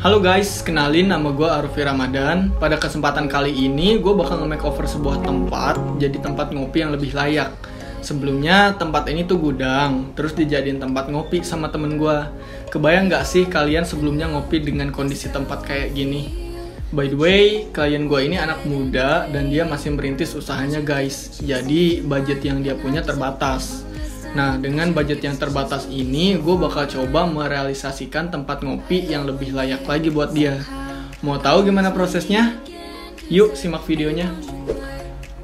Halo guys, kenalin nama gue Arfi Ramadan. Pada kesempatan kali ini gue bakal nge-makeover sebuah tempat jadi tempat ngopi yang lebih layak. Sebelumnya tempat ini tuh gudang, terus dijadiin tempat ngopi sama temen gue. Kebayang gak sih kalian sebelumnya ngopi dengan kondisi tempat kayak gini? By the way, klien gue ini anak muda dan dia masih merintis usahanya guys. Jadi budget yang dia punya terbatas. Nah, dengan budget yang terbatas ini, gue bakal coba merealisasikan tempat ngopi yang lebih layak lagi buat dia. Mau tahu gimana prosesnya? Yuk, simak videonya.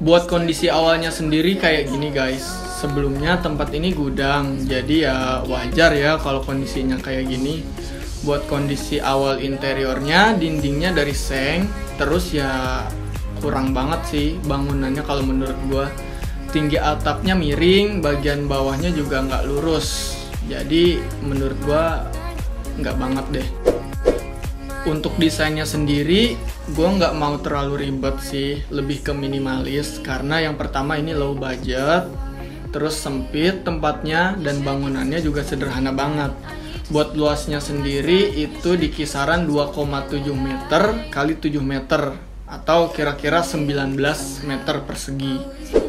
Buat kondisi awalnya sendiri kayak gini guys. Sebelumnya tempat ini gudang, jadi ya wajar ya kalau kondisinya kayak gini. Buat kondisi awal interiornya, dindingnya dari seng, terus ya kurang banget sih bangunannya kalau menurut gue. Tinggi atapnya miring, bagian bawahnya juga nggak lurus. Jadi menurut gua nggak banget deh. Untuk desainnya sendiri, gua nggak mau terlalu ribet sih, lebih ke minimalis. Karena yang pertama ini low budget, terus sempit tempatnya dan bangunannya juga sederhana banget. Buat luasnya sendiri itu di kisaran 2,7 meter kali 7 meter. Atau kira-kira 19 meter persegi.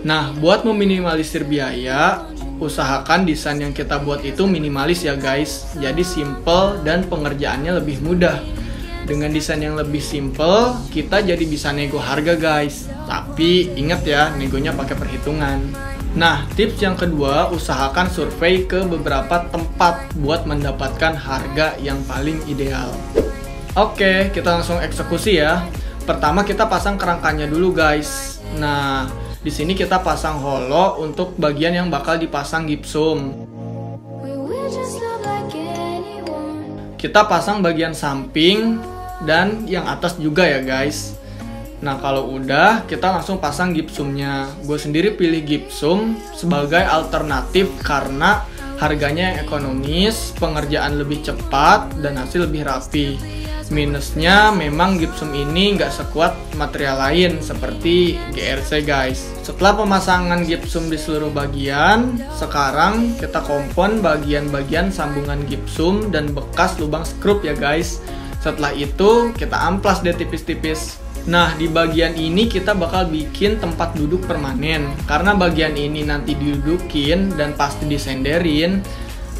Nah, buat meminimalisir biaya, usahakan desain yang kita buat itu minimalis ya guys. Jadi simple dan pengerjaannya lebih mudah. Dengan desain yang lebih simple, kita jadi bisa nego harga guys. Tapi ingat ya, negonya pakai perhitungan. Nah, tips yang kedua, usahakan survei ke beberapa tempat buat mendapatkan harga yang paling ideal. Oke, kita langsung eksekusi ya. Pertama kita pasang kerangkanya dulu guys. Nah, di sini kita pasang holo untuk bagian yang bakal dipasang gipsum. Kita pasang bagian samping dan yang atas juga ya guys. Nah, kalau udah kita langsung pasang gipsumnya. Gue sendiri pilih gipsum sebagai alternatif karena harganya yang ekonomis, pengerjaan lebih cepat, dan hasil lebih rapi. Minusnya memang gipsum ini nggak sekuat material lain seperti GRC guys. Setelah pemasangan gipsum di seluruh bagian, sekarang kita kompon bagian-bagian sambungan gipsum dan bekas lubang skrup ya guys. Setelah itu kita amplas deh tipis-tipis. Nah, di bagian ini kita bakal bikin tempat duduk permanen. Karena bagian ini nanti didudukin dan pasti disenderin,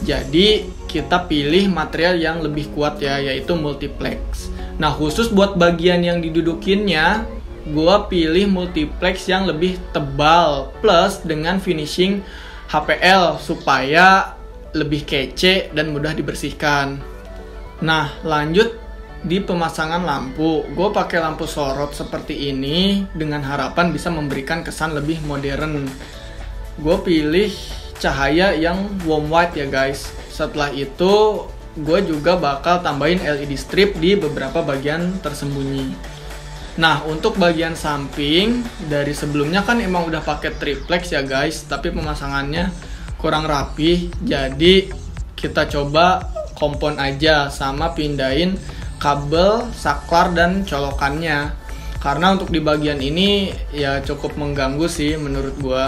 jadi kita pilih material yang lebih kuat ya, yaitu multiplex. Nah, khusus buat bagian yang didudukinnya, gua pilih multiplex yang lebih tebal plus dengan finishing HPL supaya lebih kece dan mudah dibersihkan. Nah, lanjut di pemasangan lampu. Gue pakai lampu sorot seperti ini dengan harapan bisa memberikan kesan lebih modern. Gue pilih cahaya yang warm white ya guys. Setelah itu gue juga bakal tambahin LED strip di beberapa bagian tersembunyi. Nah, untuk bagian samping, dari sebelumnya kan emang udah pakai triplex ya guys, tapi pemasangannya kurang rapi. Jadi kita coba kompon aja sama pindahin kabel, saklar, dan colokannya. Karena untuk di bagian ini ya cukup mengganggu sih menurut gue.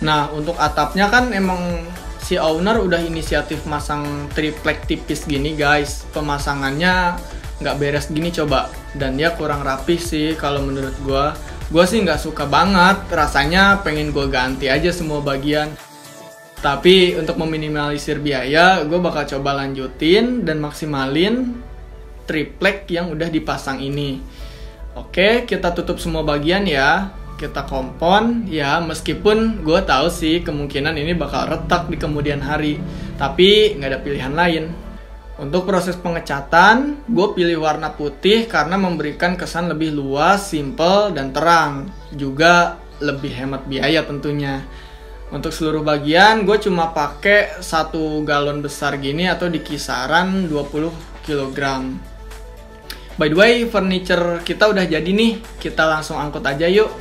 Nah, untuk atapnya kan emang si owner udah inisiatif masang triplek tipis gini guys. Pemasangannya nggak beres gini coba. Dan dia kurang rapih sih kalau menurut gue. Gue sih nggak suka banget. Rasanya pengen gue ganti aja semua bagian. Tapi untuk meminimalisir biaya, gue bakal coba lanjutin dan maksimalin triplek yang udah dipasang ini. Oke, kita tutup semua bagian ya. Kita kompon ya, meskipun gue tahu sih kemungkinan ini bakal retak di kemudian hari, tapi nggak ada pilihan lain. Untuk proses pengecatan, gue pilih warna putih karena memberikan kesan lebih luas, simple, dan terang. Juga lebih hemat biaya tentunya. Untuk seluruh bagian, gue cuma pakai 1 galon besar gini atau di kisaran 20 kg. By the way, furniture kita udah jadi nih. Kita langsung angkut aja yuk.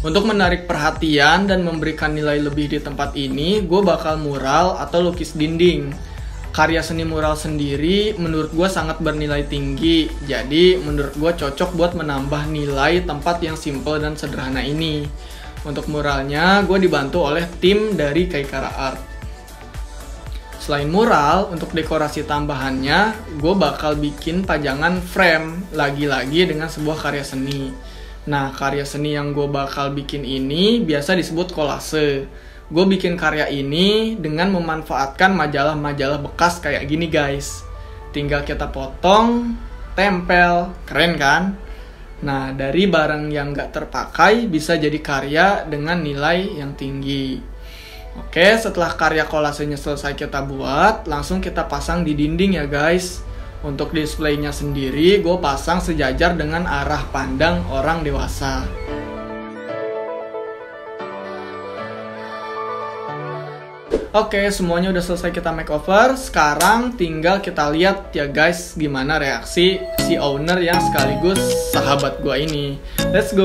Untuk menarik perhatian dan memberikan nilai lebih di tempat ini, gue bakal mural atau lukis dinding. karya seni mural sendiri menurut gue sangat bernilai tinggi. Jadi menurut gue cocok buat menambah nilai tempat yang simple dan sederhana ini. Untuk muralnya gue dibantu oleh tim dari Kaikara Art. Selain mural, untuk dekorasi tambahannya gue bakal bikin pajangan frame lagi-lagi dengan sebuah karya seni. Nah, karya seni yang gue bakal bikin ini biasa disebut kolase. Gue bikin karya ini dengan memanfaatkan majalah-majalah bekas kayak gini guys. Tinggal kita potong, tempel, keren kan? Nah, dari barang yang gak terpakai bisa jadi karya dengan nilai yang tinggi. Oke, setelah karya kolasenya selesai kita buat, langsung kita pasang di dinding ya guys. Untuk displaynya sendiri, gue pasang sejajar dengan arah pandang orang dewasa. Oke, semuanya udah selesai kita makeover. Sekarang tinggal kita lihat ya guys, gimana reaksi si owner yang sekaligus sahabat gua ini. Let's go!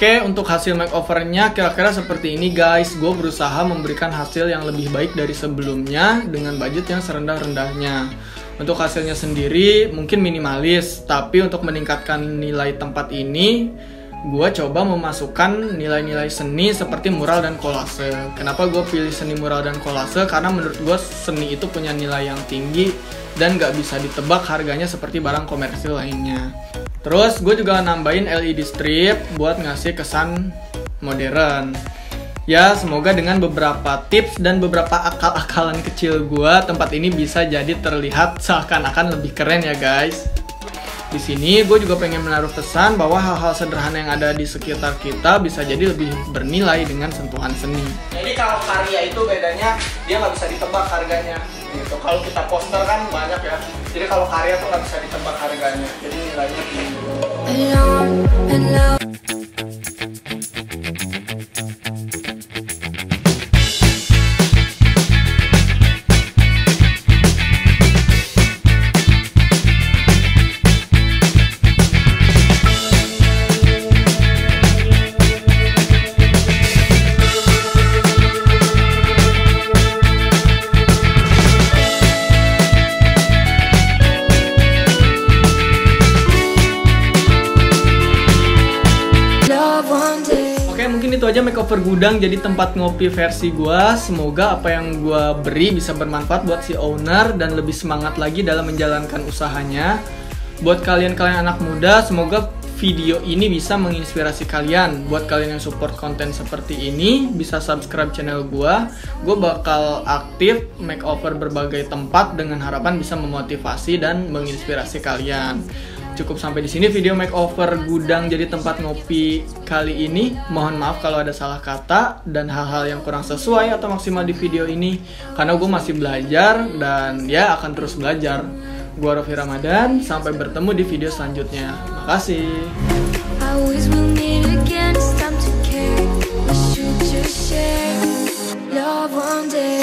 Oke, untuk hasil makeovernya kira-kira seperti ini guys. Gue berusaha memberikan hasil yang lebih baik dari sebelumnya dengan budget yang serendah-rendahnya. Untuk hasilnya sendiri mungkin minimalis, tapi untuk meningkatkan nilai tempat ini, gue coba memasukkan nilai-nilai seni seperti mural dan kolase. Kenapa gue pilih seni mural dan kolase? Karena menurut gue seni itu punya nilai yang tinggi dan gak bisa ditebak harganya seperti barang komersil lainnya. Terus gue juga nambahin LED strip buat ngasih kesan modern. Ya, semoga dengan beberapa tips dan beberapa akal-akalan kecil gue, tempat ini bisa jadi terlihat seakan-akan lebih keren ya guys. Di sini gue juga pengen menaruh pesan bahwa hal-hal sederhana yang ada di sekitar kita bisa jadi lebih bernilai dengan sentuhan seni. Jadi kalau karya itu bedanya dia nggak bisa ditebak harganya. Gitu. Kalau kita poster kan banyak ya. Jadi kalau karya tuh nggak bisa ditebak harganya. Jadi nilainya tinggi. Mungkin itu aja makeover gudang jadi tempat ngopi versi gua. Semoga apa yang gua beri bisa bermanfaat buat si owner dan lebih semangat lagi dalam menjalankan usahanya. Buat kalian-kalian anak muda, semoga video ini bisa menginspirasi kalian. Buat kalian yang support konten seperti ini, bisa subscribe channel gua. Gua bakal aktif makeover berbagai tempat dengan harapan bisa memotivasi dan menginspirasi kalian. Cukup sampai di sini video makeover gudang jadi tempat ngopi kali ini. Mohon maaf kalau ada salah kata dan hal-hal yang kurang sesuai atau maksimal di video ini, karena gue masih belajar dan ya akan terus belajar. Gue Raffi Ramadan, sampai bertemu di video selanjutnya. Makasih. Love one day,